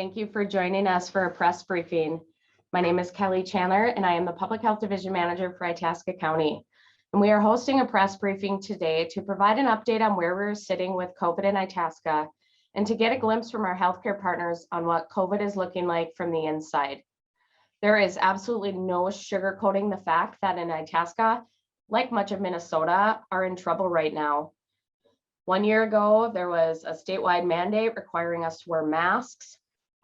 Thank you for joining us for a press briefing. My name is Kelly Chandler, and I am the Public Health Division Manager for Itasca County. And we are hosting a press briefing today to provide an update on where we're sitting with COVID in Itasca and to get a glimpse from our healthcare partners on what COVID is looking like from the inside. There is absolutely no sugarcoating the fact that in Itasca, like much of Minnesota, are in trouble right now. 1 year ago, there was a statewide mandate requiring us to wear masks.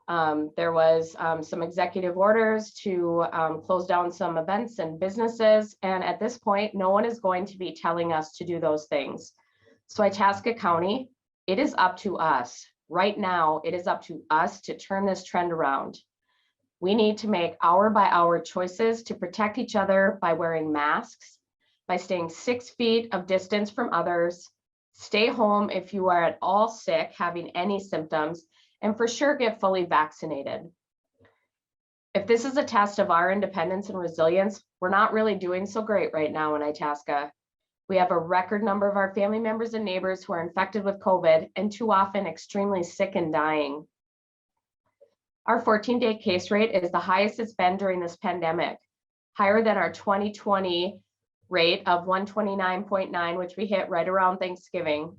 There was some executive orders to close down some events and businesses. And at this point, no one is going to be telling us to do those things. So Itasca County, it is up to us. Right now, it is up to us to turn this trend around. We need to make hour by hour choices to protect each other by wearing masks, by staying 6 feet of distance from others. Stay home if you are at all sick, having any symptoms, and for sure get fully vaccinated. If this is a test of our independence and resilience, we're not really doing so great right now in Itasca. We have a record number of our family members and neighbors who are infected with COVID and too often extremely sick and dying. Our 14-day case rate is the highest it's been during this pandemic, higher than our 2020 rate of 129.9, which we hit right around Thanksgiving.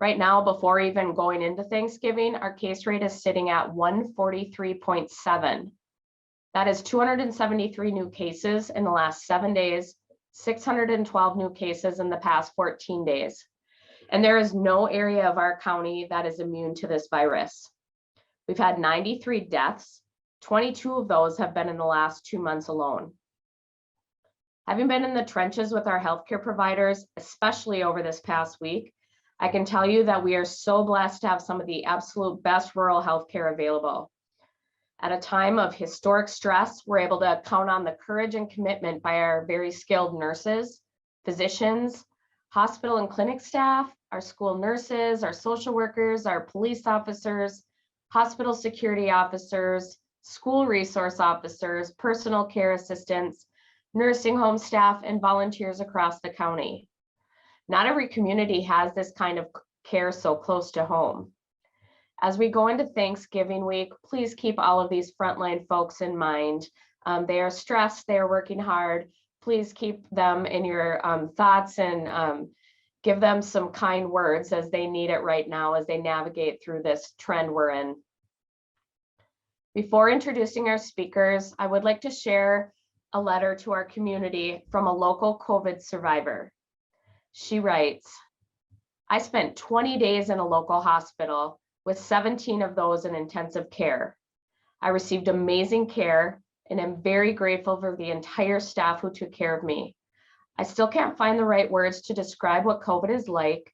Right now, before even going into Thanksgiving, our case rate is sitting at 143.7. That is 273 new cases in the last 7 days, 612 new cases in the past 14 days. And there is no area of our county that is immune to this virus. We've had 93 deaths. 22 of those have been in the last 2 months alone. Having been in the trenches with our healthcare providers, especially over this past week, I can tell you that we are so blessed to have some of the absolute best rural healthcare available. At a time of historic stress, we're able to count on the courage and commitment by our very skilled nurses, physicians, hospital and clinic staff, our school nurses, our social workers, our police officers, hospital security officers, school resource officers, personal care assistants, nursing home staff, and volunteers across the county. Not every community has this kind of care so close to home. As we go into Thanksgiving week, please keep all of these frontline folks in mind. They are stressed, they are working hard. Please keep them in your thoughts and give them some kind words as they need it right now as they navigate through this trend we're in. Before introducing our speakers, I would like to share a letter to our community from a local COVID survivor. She writes, I spent 20 days in a local hospital with 17 of those in intensive care. I received amazing care and am very grateful for the entire staff who took care of me. I still can't find the right words to describe what COVID is like,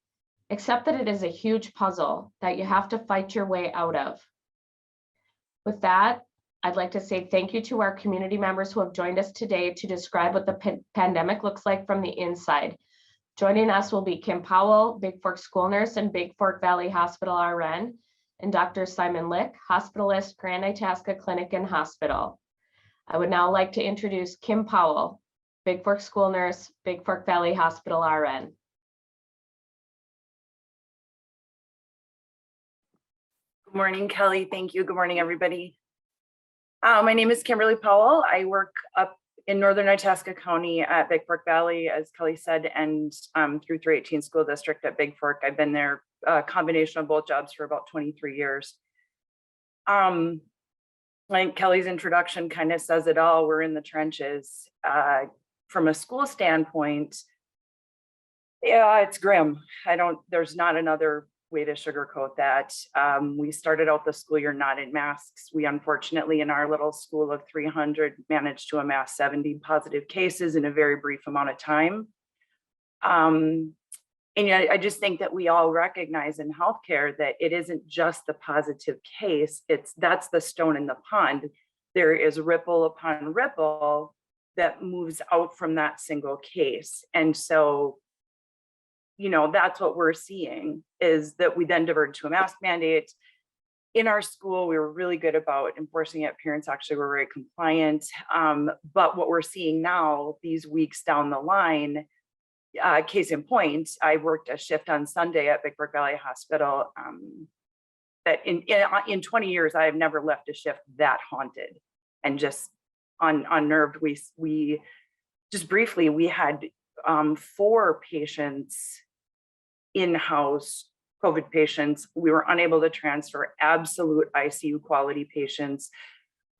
except that it is a huge puzzle that you have to fight your way out of. With that, I'd like to say thank you to our community members who have joined us today to describe what the pandemic looks like from the inside. Joining us will be Kim Powell, Bigfork school nurse and Bigfork Valley Hospital RN, and Dr. Simon Lick, hospitalist, Grand Itasca Clinic and Hospital. I would now like to introduce Kim Powell, Bigfork school nurse, Bigfork Valley Hospital RN. Good morning, Kelly. Thank you. Good morning, everybody. My name is Kimberly Powell. I work up in Northern Itasca County at Bigfork Valley, as Kelly said, and through 318 School District at Bigfork. I've been there a combination of both jobs for about 23 years. I think Kelly's introduction kind of says it all. We're in the trenches. From a school standpoint, yeah, it's grim. There's not another way to sugarcoat that. We started out the school year not in masks. We unfortunately, in our little school of 300, managed to amass 70 positive cases in a very brief amount of time. And I just think that we all recognize in healthcare that it isn't just the positive case, that's the stone in the pond. There is ripple upon ripple that moves out from that single case. And so, that's what we're seeing, is that we then diverted to a mask mandate. In our school, we were really good about enforcing it. Parents actually were very compliant. But what we're seeing now, these weeks down the line, case in point, I worked a shift on Sunday at Bigfork Valley Hospital that in 20 years, I have never left a shift that haunted and just unnerved. We just briefly, we had 4 patients in-house, COVID patients. We were unable to transfer, absolute ICU quality patients.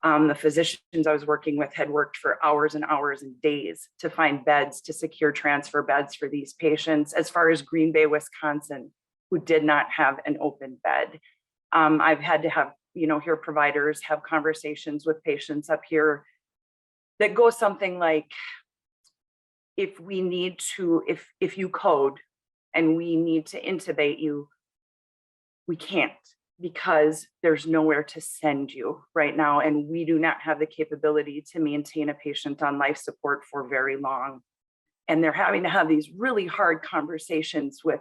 The physicians I was working with had worked for hours and hours and days to find beds, to secure transfer beds for these patients. As far as Green Bay, Wisconsin, who did not have an open bed. I've had to have, hear providers have conversations with patients up here that go something like, if we need to, if you code and we need to intubate you, we can't, because there's nowhere to send you right now. And we do not have the capability to maintain a patient on life support for very long. And they're having to have these really hard conversations with,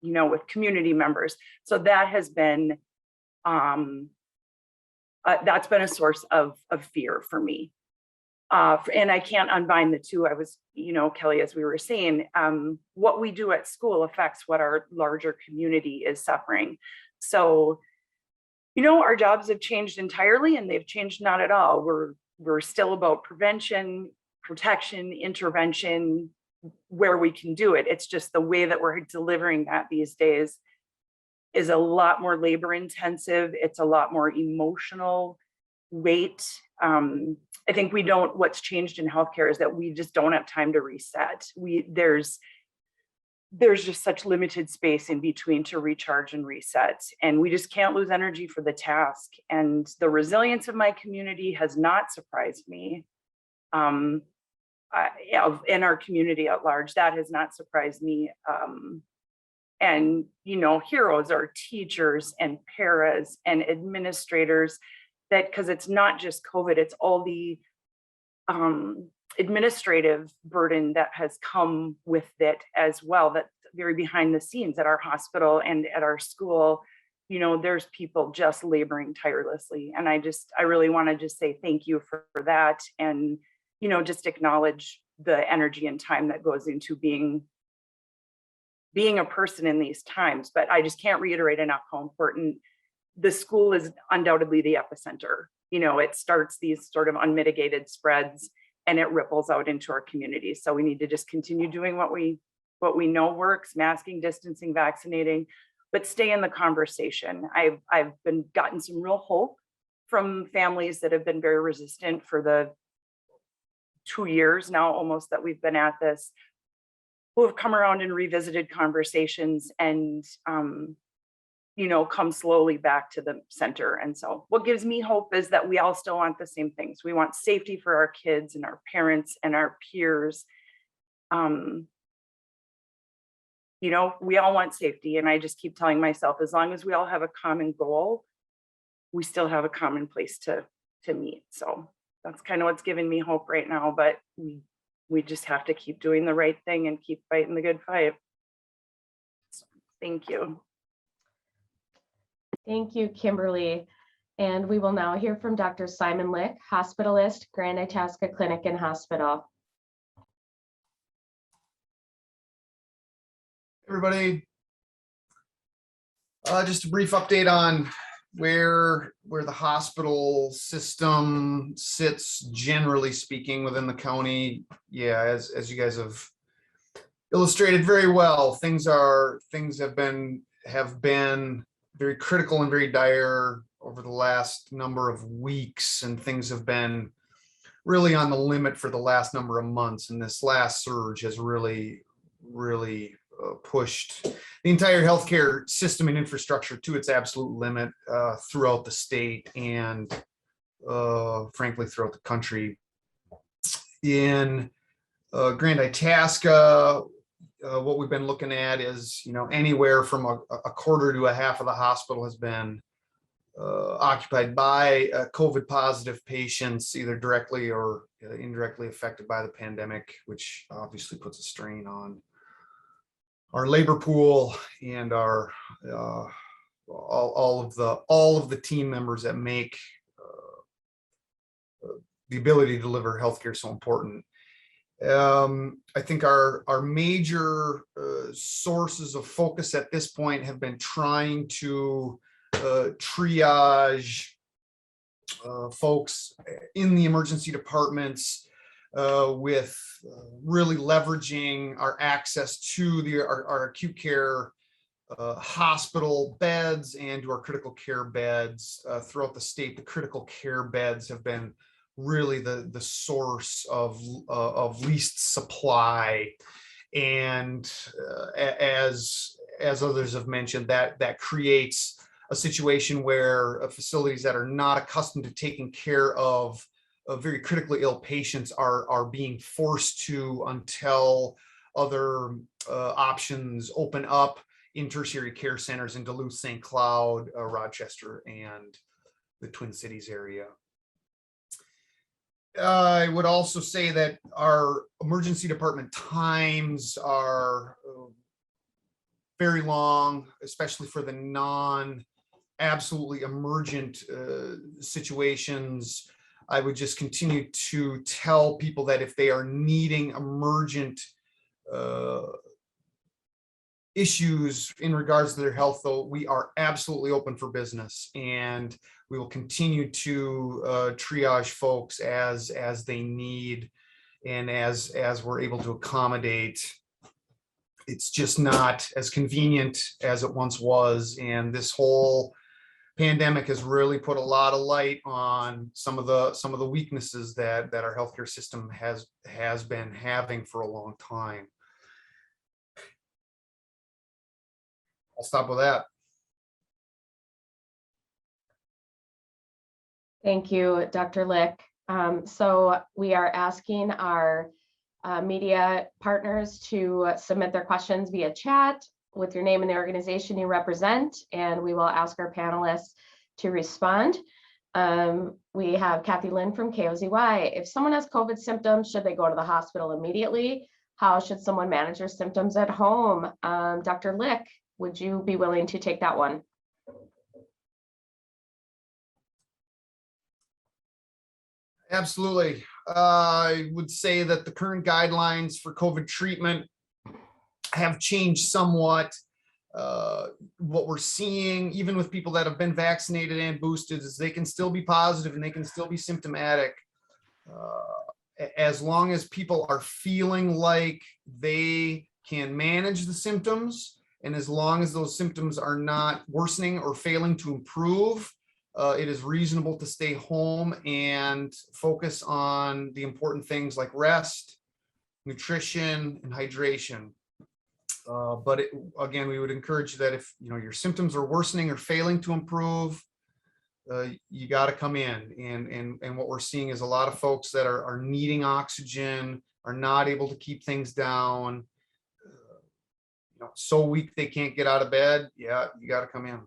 with community members. So that has been, that's been a source of fear for me. And I can't unbind the two. I was, Kelly, as we were saying, what we do at school affects what our larger community is suffering. So, our jobs have changed entirely, and they've changed not at all. We're still about prevention, protection, intervention, where we can do it. It's just the way that we're delivering that these days is a lot more labor intensive. It's a lot more emotional weight. I think what's changed in healthcare is that we just don't have time to reset. There's just such limited space in between to recharge and reset. And we just can't lose energy for the task. And the resilience of my community has not surprised me. In our community at large, that has not surprised me. And, heroes are teachers and paras and administrators, that because it's not just COVID, it's all the administrative burden that has come with it as well. That's very behind the scenes at our hospital and at our school. There's people just laboring tirelessly. And I really want to just say thank you for that. And, just acknowledge the energy and time that goes into being a person in these times. But I just can't reiterate enough how important the school is. Undoubtedly the epicenter. It starts these sort of unmitigated spreads and it ripples out into our community. So we need to just continue doing what we know works: masking, distancing, vaccinating, but stay in the conversation. I've gotten some real hope from families that have been very resistant for the 2 years now almost that we've been at this, who have come around and revisited conversations and come slowly back to the center. And so what gives me hope is that we all still want the same things. We want safety for our kids and our parents and our peers. We all want safety. And I just keep telling myself, as long as we all have a common goal, we still have a common place to meet. So that's kind of what's giving me hope right now. But we just have to keep doing the right thing and keep fighting the good fight. So, thank you. Thank you, Kimberly. And we will now hear from Dr. Simon Lick, hospitalist, Grand Itasca Clinic and Hospital. Everybody, just a brief update on where the hospital system sits, generally speaking, within the county. Yeah, as you guys have illustrated very well, things have been very critical and very dire over the last number of weeks, and things have been really on the limit for the last number of months. And this last surge has really pushed the entire healthcare system and infrastructure to its absolute limit throughout the state and frankly throughout the country. In Grand Itasca, what we've been looking at is, anywhere from a quarter to a half of the hospital has been occupied by COVID positive patients, either directly or indirectly affected by the pandemic, which obviously puts a strain on our labor pool and our all of the team members that make the ability to deliver healthcare so important. I think our major sources of focus at this point have been trying to triage folks in the emergency departments with really leveraging our access to our acute care hospital beds and to our critical care beds throughout the state. The critical care beds have been really the source of least supply, and as others have mentioned, that creates a situation where facilities that are not accustomed to taking care of very critically ill patients are being forced to until other options open up in tertiary care centers in Duluth, St. Cloud, Rochester, and the Twin Cities area. I would also say that our emergency department times are very long, especially for the non-absolutely emergent situations. I would just continue to tell people that if they are needing emergent issues in regards to their health, though, we are absolutely open for business, and we will continue to triage folks as they need and as we're able to accommodate. It's just not as convenient as it once was, and this whole pandemic has really put a lot of light on some of the weaknesses that our healthcare system has been having for a long time. I'll stop with that. Thank you, Dr. Lick. So we are asking our media partners to submit their questions via chat with your name and the organization you represent, and we will ask our panelists to respond. We have Kathy Lynn from KOZY. If someone has COVID symptoms, should they go to the hospital immediately? How should someone manage their symptoms at home? Dr. Lick, would you be willing to take that one? Absolutely. I would say that the current guidelines for COVID treatment have changed somewhat. What we're seeing, even with people that have been vaccinated and boosted, is they can still be positive and they can still be symptomatic. As long as people are feeling like they can manage the symptoms, and as long as those symptoms are not worsening or failing to improve, it is reasonable to stay home and focus on the important things like rest, nutrition, and hydration. But again, we would encourage that if your symptoms are worsening or failing to improve, you got to come in. And what we're seeing is a lot of folks that are needing oxygen, are not able to keep things down, so weak they can't get out of bed. Yeah, you got to come in.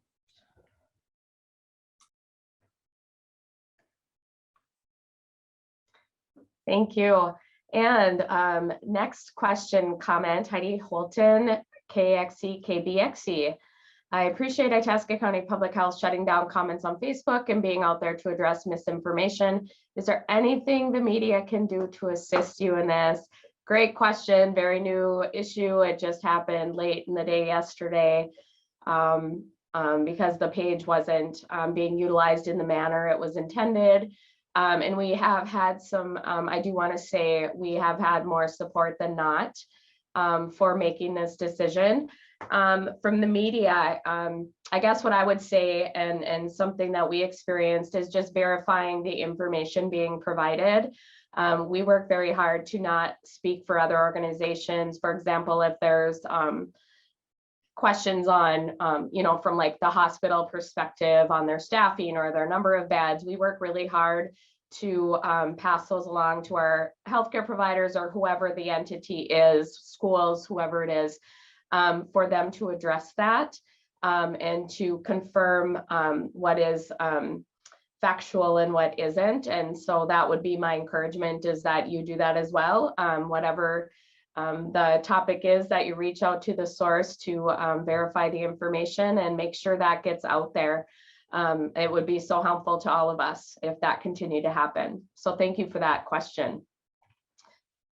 Thank you. And next question, comment, Heidi Holton, KXC, KBXC. I appreciate Itasca County Public Health shutting down comments on Facebook and being out there to address misinformation. Is there anything the media can do to assist you in this? Great question, very new issue. It just happened late in the day yesterday because the page wasn't being utilized in the manner it was intended. And we have had some, I do want to say we have had more support than not for making this decision. From the media, I guess what I would say, and something that we experienced, is just verifying the information being provided. We work very hard to not speak for other organizations. For example, if there's questions on, from like the hospital perspective on their staffing or their number of beds, we work really hard to pass those along to our healthcare providers or whoever the entity is, schools, whoever it is, for them to address that and to confirm what is factual and what isn't. And so that would be my encouragement, is that you do that as well. Whatever the topic is, that you reach out to the source to verify the information and make sure that gets out there. It would be so helpful to all of us if that continued to happen. So thank you for that question.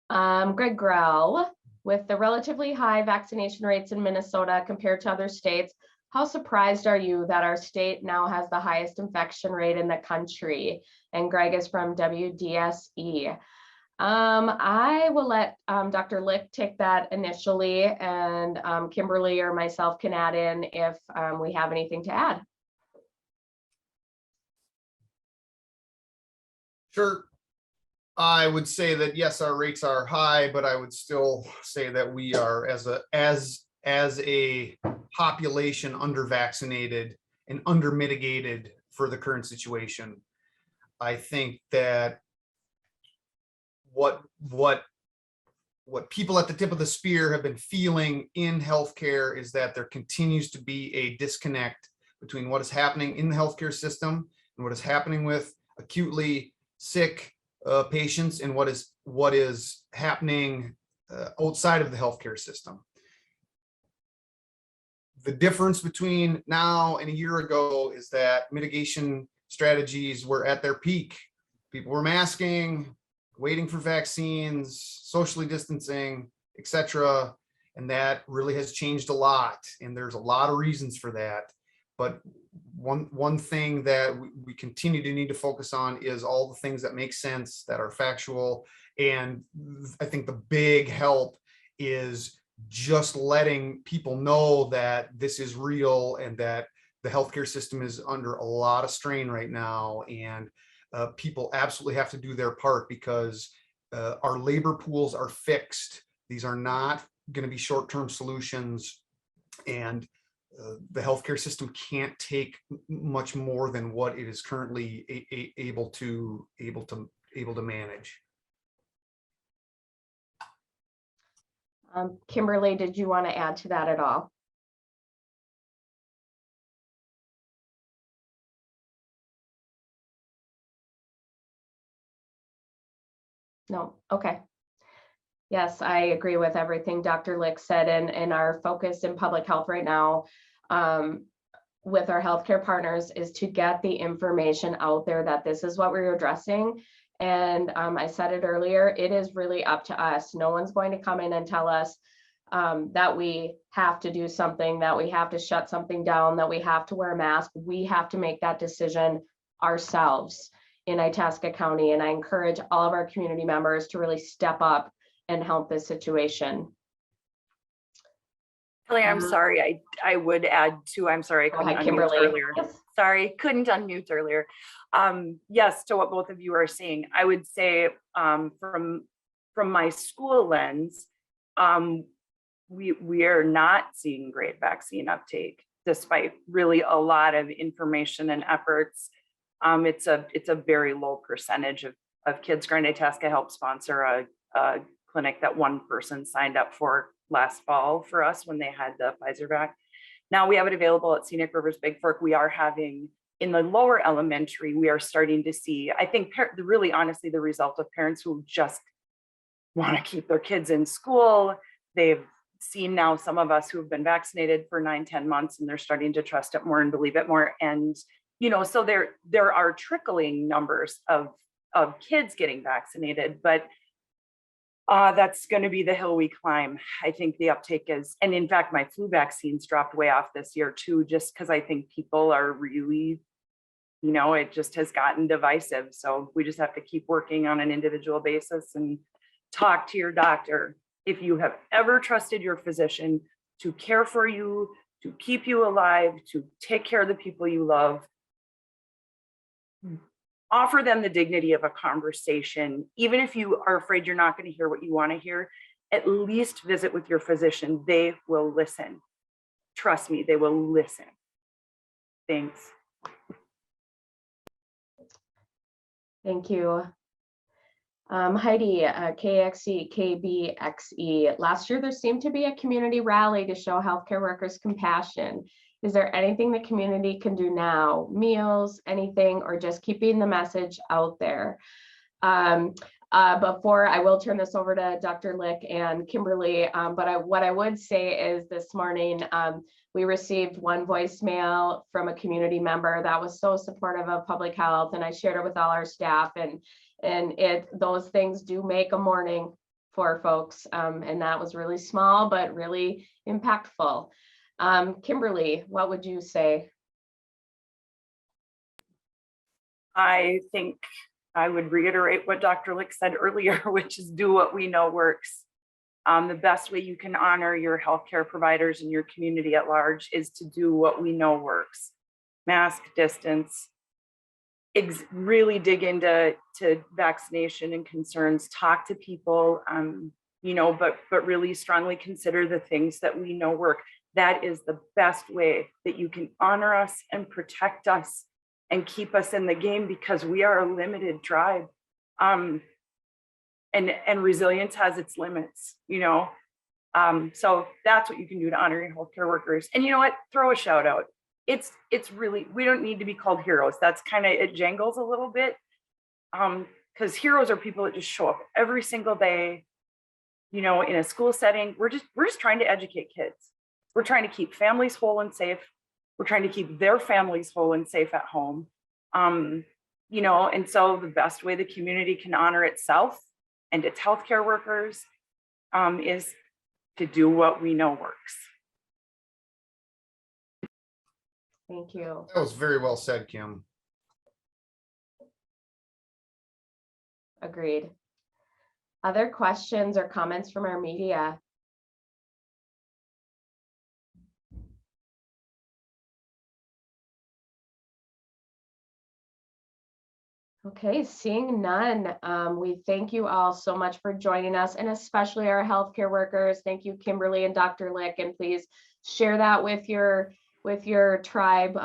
Greg Grell, with the relatively high vaccination rates in Minnesota compared to other states, How surprised are you that our state now has the highest infection rate in the country? And Greg is from WDSE. I will let Dr. Lick take that initially, and Kimberly or myself can add in if we have anything to add. Sure. I would say that yes, our rates are high, but I would still say that we are as a population under vaccinated and under mitigated for the current situation. I think that what people at the tip of the spear have been feeling in healthcare is that there continues to be a disconnect between what is happening in the healthcare system and what is happening with acutely sick patients and what is happening outside of the healthcare system. The difference between now and a year ago is that mitigation strategies were at their peak. People were masking, waiting for vaccines, socially distancing, etc. And that really has changed a lot. And there's a lot of reasons for that. But one thing that we continue to need to focus on is all the things that make sense, that are factual. And I think the big help is just letting people know that this is real and that the healthcare system is under a lot of strain right now. And people absolutely have to do their part because our labor pools are fixed. These are not going to be short-term solutions. And the healthcare system can't take much more than what it is currently able to manage. Kimberly, did you want to add to that at all? No, okay. Yes, I agree with everything Dr. Lick said, and our focus in public health right now with our healthcare partners is to get the information out there that this is what we're addressing. And I said it earlier, it is really up to us. No one's going to come in and tell us that we have to do something, that we have to shut something down, that we have to wear a mask. We have to make that decision ourselves in Itasca County. And I encourage all of our community members to really step up and help this situation. Kelly, I'm sorry, I would add too, I'm sorry, I couldn't unmute earlier. Yes. Sorry, couldn't unmute earlier. Yes, to what both of you are saying, I would say from my school lens, we are not seeing great vaccine uptake, despite really a lot of information and efforts. It's a very low percentage of kids. Grand Itasca helped sponsor a clinic that one person signed up for last fall for us when they had the Pfizer vac. Now we have it available at Scenic Rivers Bigfork. We are having in the lower elementary, we are starting to see, I think really honestly, the result of parents who just want to keep their kids in school. They've seen now some of us who have been vaccinated for 9-10 months, and they're starting to trust it more and believe it more. And, so there are trickling numbers of kids getting vaccinated, but that's going to be the hill we climb. I think the uptake is, and in fact, my flu vaccines dropped way off this year too, just because I think people are really, it just has gotten divisive. So we just have to keep working on an individual basis and talk to your doctor. If you have ever trusted your physician to care for you, to keep you alive, to take care of the people you love, offer them the dignity of a conversation. Even if you are afraid you're not going to hear what you want to hear, at least visit with your physician. They will listen. Trust me, they will listen. Thanks. Thank you. Heidi, KXE, KBXE. Last year, there seemed to be a community rally to show healthcare workers compassion. Is there anything the community can do now? Meals, anything, or just keeping the message out there? Before I will turn this over to Dr. Lick and Kimberly, but what I would say is this morning, we received one voicemail from a community member that was so supportive of public health, and I shared it with all our staff, and those things do make a morning for folks, and that was really small but really impactful. Kimberly, what would you say? I think I would reiterate what Dr. Lick said earlier, which is do what we know works. The best way you can honor your healthcare providers and your community at large is to do what we know works. Mask, distance, really dig into vaccination and concerns, talk to people, but really strongly consider the things that we know work. That is the best way that you can honor us and protect us and keep us in the game, because we are a limited tribe. And resilience has its limits, so that's what you can do to honor your healthcare workers. And you know what, throw a shout out. It's really, we don't need to be called heroes. That's kind of, it jangles a little bit, because heroes are people that just show up every single day, in a school setting. We're just trying to educate kids. We're trying to keep families whole and safe. We're trying to keep their families whole and safe at home. And so the best way the community can honor itself and its healthcare workers is to do what we know works. Thank you. That was very well said, Kim. Agreed. Other questions or comments from our media? Okay, seeing none, we thank you all so much for joining us, and especially our healthcare workers. Thank you, Kimberly and Dr. Lick, and please share that with your tribe.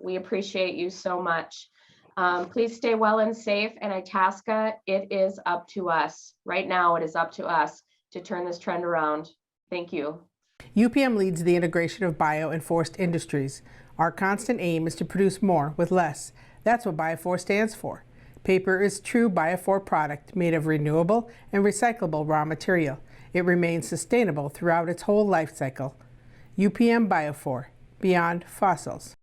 We appreciate you so much. Please stay well and safe. And Itasca, it is up to us. Right now, it is up to us to turn this trend around. Thank you. UPM leads the integration of bio and forest industries. Our constant aim is to produce more with less. That's what Bio4 stands for. Paper is true Bio4 product made of renewable and recyclable raw material. It remains sustainable throughout its whole life cycle. UPM Bio4, beyond fossils.